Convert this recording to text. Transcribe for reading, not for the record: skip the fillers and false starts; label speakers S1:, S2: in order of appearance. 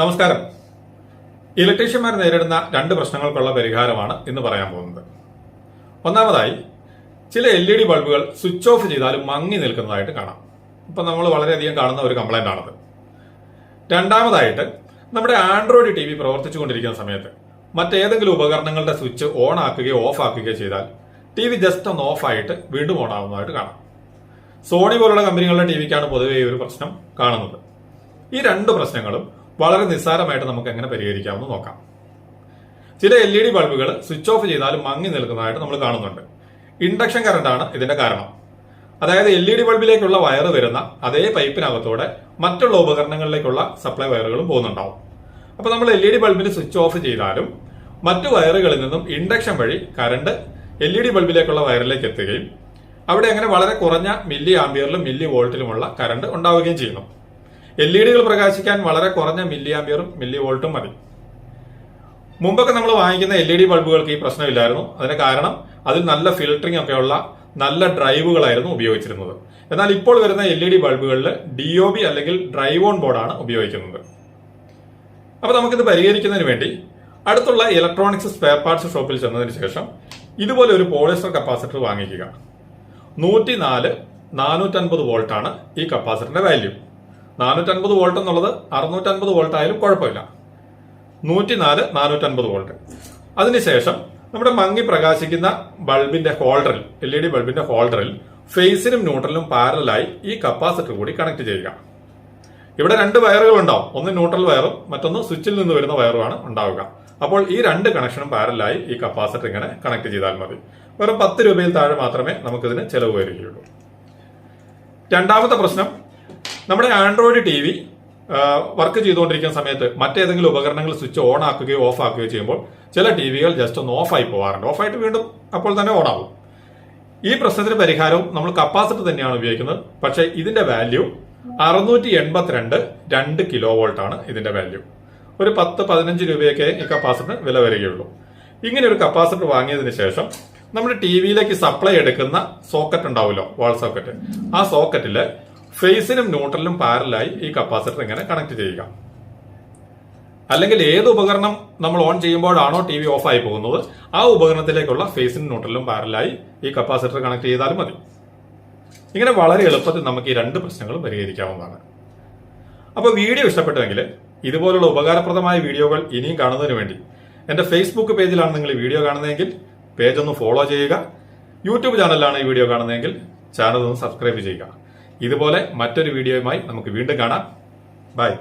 S1: നമസ്കാരം. ഇലക്ട്രീഷ്യന്മാർ നേരിടുന്ന രണ്ട് പ്രശ്നങ്ങൾക്കുള്ള പരിഹാരമാണ് ഇന്ന് പറയാൻ പോകുന്നത്. ഒന്നാമതായി, ചില LED ബൾബുകൾ സ്വിച്ച് ഓഫ് ചെയ്താലും മങ്ങി നിൽക്കുന്നതായിട്ട് കാണാം. ഇപ്പൊ നമ്മൾ വളരെയധികം കാണുന്ന ഒരു കംപ്ലൈന്റ് ആണത്. രണ്ടാമതായിട്ട്, നമ്മുടെ ആൻഡ്രോയിഡ് TV പ്രവർത്തിച്ചുകൊണ്ടിരിക്കുന്ന സമയത്ത് മറ്റേതെങ്കിലും ഉപകരണങ്ങളുടെ സ്വിച്ച് ഓൺ ആക്കുകയോ ഓഫ് ആക്കുകയോ ചെയ്താൽ TV ജസ്റ്റ് ഒന്ന് ഓഫ് ആയിട്ട് വീണ്ടും ഓൺ ആവുന്നതായിട്ട് കാണാം. സോണി പോലുള്ള കമ്പനികളുടെ ടിവിക്കാണ് പൊതുവെ ഈ ഒരു പ്രശ്നം കാണുന്നത്. ഈ രണ്ട് പ്രശ്നങ്ങളും വളരെ നിസ്സാരമായിട്ട് നമുക്ക് എങ്ങനെ പരിഹരിക്കാമെന്ന് നോക്കാം. ചില LED ബൾബുകൾ സ്വിച്ച് ഓഫ് ചെയ്താലും മങ്ങി നിൽക്കുന്നതായിട്ട് നമ്മൾ കാണുന്നുണ്ട്. ഇൻഡക്ഷൻ കറണ്ടാണ് ഇതിന്റെ കാരണം. അതായത് LED ബൾബിലേക്കുള്ള വയർ വരുന്ന അതേ പൈപ്പിനകത്തോടെ മറ്റുള്ള ഉപകരണങ്ങളിലേക്കുള്ള സപ്ലൈ വയറുകളും പോകുന്നുണ്ടാവും. അപ്പൊ നമ്മൾ LED ബൾബിന് സ്വിച്ച് ഓഫ് ചെയ്താലും മറ്റു വയറുകളിൽ നിന്നും ഇൻഡക്ഷൻ വഴി കറണ്ട് LED ബൾബിലേക്കുള്ള വയറിലേക്ക് എത്തുകയും അവിടെ അങ്ങനെ വളരെ കുറഞ്ഞ മില്ലി ആംബിയറിലും മില്ലി വോൾട്ടിലുമുള്ള കറണ്ട് ഉണ്ടാവുകയും ചെയ്യുന്നു. LED പ്രകാശിക്കാൻ വളരെ കുറഞ്ഞ മില്ലി ആംബിയറും മില്ലി വോൾട്ടും മതി. മുമ്പൊക്കെ നമ്മൾ വാങ്ങിക്കുന്ന LED ബൾബുകൾക്ക് ഈ പ്രശ്നമില്ലായിരുന്നു. അതിന് കാരണം അതിൽ നല്ല ഫിൽറ്ററിംഗ് ഒക്കെയുള്ള നല്ല ഡ്രൈവുകളായിരുന്നു ഉപയോഗിച്ചിരുന്നത്. എന്നാൽ ഇപ്പോൾ വരുന്ന LED ബൾബുകളിൽ DOB അല്ലെങ്കിൽ ഡ്രൈവ് ഓൺ ബോർഡാണ് ഉപയോഗിക്കുന്നത്. അപ്പൊ നമുക്കിത് പരിഹരിക്കുന്നതിന് വേണ്ടി അടുത്തുള്ള ഇലക്ട്രോണിക്സ് സ്പെയർ പാർട്സ് ഷോപ്പിൽ ചെന്നതിന് ശേഷം ഇതുപോലെ ഒരു പോളിസ്റ്റർ കപ്പാസിറ്റർ വാങ്ങിക്കുക. 104/450 വോൾട്ടാണ് ഈ കപ്പാസിറ്ററിന്റെ വാല്യൂ. 450 വോൾട്ട് എന്നുള്ളത് 650 വോൾട്ട് ആയാലും കുഴപ്പമില്ല. 104/450 വോൾട്ട്. അതിനുശേഷം നമ്മുടെ മങ്ങി പ്രകാശിക്കുന്ന ബൾബിന്റെ ഹോൾഡറിൽ, LED ബൾബിന്റെ ഹോൾഡറിൽ ഫേസിനും ന്യൂട്രലിനും പാരലായി ഈ കപ്പാസിറ്റർ കൂടി കണക്ട് ചെയ്യുക. ഇവിടെ രണ്ട് വയറുകൾ ഉണ്ടാവും. ഒന്ന് ന്യൂട്രൽ വയറും മറ്റൊന്ന് സ്വിച്ചിൽ നിന്ന് വരുന്ന വയറുമാണ് ഉണ്ടാവുക. അപ്പോൾ ഈ രണ്ട് കണക്ഷനും പാരലായി ഈ കപ്പാസിറ്റർ ഇങ്ങനെ കണക്ട് ചെയ്താൽ മതി. വെറും 10 രൂപയിൽ താഴെ മാത്രമേ നമുക്കിതിന് ചെലവ് വരികയുള്ളൂ. രണ്ടാമത്തെ പ്രശ്നം, നമ്മുടെ ആൻഡ്രോയിഡ് TV വർക്ക് ചെയ്തുകൊണ്ടിരിക്കുന്ന സമയത്ത് മറ്റേതെങ്കിലും ഉപകരണങ്ങൾ സ്വിച്ച് ഓൺ ആക്കുകയോ ഓഫ് ആക്കുകയോ ചെയ്യുമ്പോൾ ചില TVകൾ ജസ്റ്റ് ഒന്ന് ഓഫ് ആയി പോകാറുണ്ട്. ഓഫായിട്ട് വീണ്ടും അപ്പോൾ തന്നെ ഓൺ ആവും. ഈ പ്രശ്നത്തിന് പരിഹാരവും നമ്മൾ കപ്പാസിറ്റർ തന്നെയാണ് ഉപയോഗിക്കുന്നത്. പക്ഷേ ഇതിന്റെ വാല്യൂ 682 2 കിലോ വോൾട്ട് ആണ് ഇതിന്റെ വാല്യൂ. ഒരു 10-15 രൂപയൊക്കെ ഈ കപ്പാസിറ്ററിന് വില വരികയുള്ളൂ. ഇങ്ങനെ ഒരു കപ്പാസിറ്റർ വാങ്ങിയതിനു ശേഷം നമ്മുടെ TVയിലേക്ക് സപ്ലൈ എടുക്കുന്ന സോക്കറ്റ് ഉണ്ടാവുമല്ലോ, വാൾ സോക്കറ്റ്, ആ സോക്കറ്റില് ഫേസിനും ന്യൂട്രലിനും പാരലായി ഈ കപ്പാസിറ്റർ ഇങ്ങനെ കണക്ട് ചെയ്യുക. അല്ലെങ്കിൽ ഏത് ഉപകരണം നമ്മൾ ഓൺ ചെയ്യുമ്പോഴാണോ TV ഓഫ് ആയി പോകുന്നത് ആ ഉപകരണത്തിലേക്കുള്ള ഫേസിനും ന്യൂട്രലിനും പാരലായി ഈ കപ്പാസിറ്റർ കണക്ട് ചെയ്താലും മതി. ഇങ്ങനെ വളരെ എളുപ്പത്തിൽ നമുക്ക് ഈ രണ്ട് പ്രശ്നങ്ങളും പരിഹരിക്കാവുന്നതാണ്. അപ്പോൾ വീഡിയോ ഇഷ്ടപ്പെട്ടുവെങ്കിൽ ഇതുപോലുള്ള ഉപകാരപ്രദമായ വീഡിയോകൾ ഇനിയും കാണുന്നതിന് വേണ്ടി എന്റെ ഫേസ്ബുക്ക് പേജിലാണ് നിങ്ങൾ ഈ വീഡിയോ കാണുന്നതെങ്കിൽ പേജ് ഒന്ന് ഫോളോ ചെയ്യുക. യൂട്യൂബ് ചാനലിലാണ് ഈ വീഡിയോ കാണുന്നതെങ്കിൽ ചാനൽ ഒന്ന് സബ്സ്ക്രൈബ് ചെയ്യുക. ഇതുപോലെ മറ്റൊരു വീഡിയോയുമായി നമുക്ക് വീണ്ടും കാണാം. ബൈ.